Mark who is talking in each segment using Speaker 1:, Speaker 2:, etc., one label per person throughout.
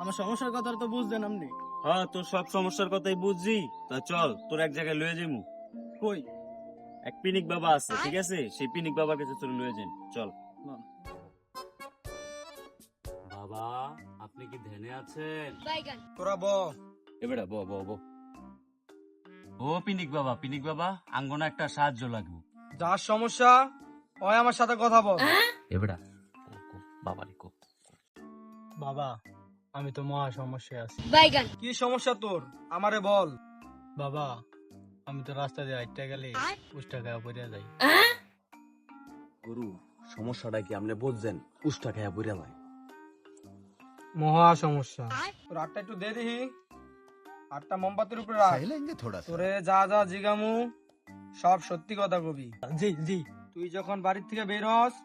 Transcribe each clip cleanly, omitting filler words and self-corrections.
Speaker 1: আমার সমস্যার কথা তো বুঝলেন আপনি।
Speaker 2: হ্যাঁ, তোর সব সমস্যার কথাই বুঝছি। তা চল, তোর এক জায়গায় লয়ে যাইমু।
Speaker 1: কই?
Speaker 2: এক পিনিক বাবা আছে, ঠিক আছে? সেই পিনিক বাবার কাছে তোর লয়ে যাই, চল। বাবা, আপনি কি ধ্যানে আছেন?
Speaker 1: তোরা ব।
Speaker 2: এবারে ব ব ব। ও পিনিক বাবা, আঙ্গনা একটা সাহায্য লাগবে।
Speaker 1: যার সমস্যা ওই আমার সাথে কথা বল।
Speaker 2: এবারে বাবারে কো।
Speaker 1: বাবা, আমি তো মহা সমস্যায় আছি। কি সমস্যা তোর? আমারে বল। বাবা, আমি তো রাস্তা দিয়ে হাঁটতে গেলে উষ্টা খাওয়া পড়ে যাই।
Speaker 3: গুরু, সমস্যাটা কি আপনি বুঝছেন? উষ্টা খাইয়া পড়ে যায়।
Speaker 1: মহা সমস্যা। তোর হাতটা একটু দে দেখি। হাতটা মোমবাতির উপরে রাখ। তোরে যা যা জিগামু সব সত্যি কথা কবি। জি জি। তুই যখন বাড়ির থেকে বের হস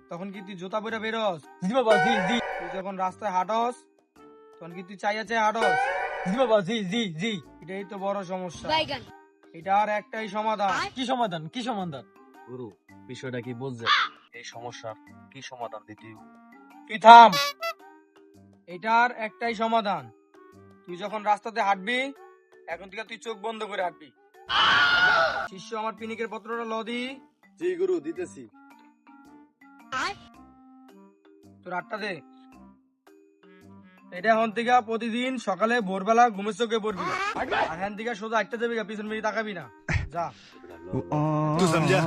Speaker 1: তখন কি তুই জুতা পরে বের হস? জি বাবা, জি জি। তুই যখন রাস্তায় হাঁটস তখন কি তুই চাইয়া চাই হাঁটস? জি বাবা, জি জি জি। এটাই তো বড় সমস্যা। এটার একটাই সমাধান। কি সমাধান? কি সমাধান?
Speaker 3: গুরু, বিষয়টা কি বুঝছেন? এই সমস্যার কি সমাধান দিতে হবে?
Speaker 1: তুই থাম। এটার একটাই সমাধান। তুই যখন রাস্তাতে হাঁটবি এখন থেকে তুই চোখ বন্ধ করে হাঁটবি। শিষ্য, আমার পিনিকের পত্রটা লদি।
Speaker 3: জি গুরু, দিতেছি।
Speaker 1: তোর হাতটা দে। এটা এখন থেকে প্রতিদিন সকালে ভোরবেলা ঘুমের চোখে পড়বি। আর এখান থেকে সোজা হাঁটতে যাবি, পিছন ফিরে তাকাবি না। যা।
Speaker 3: तू समझा?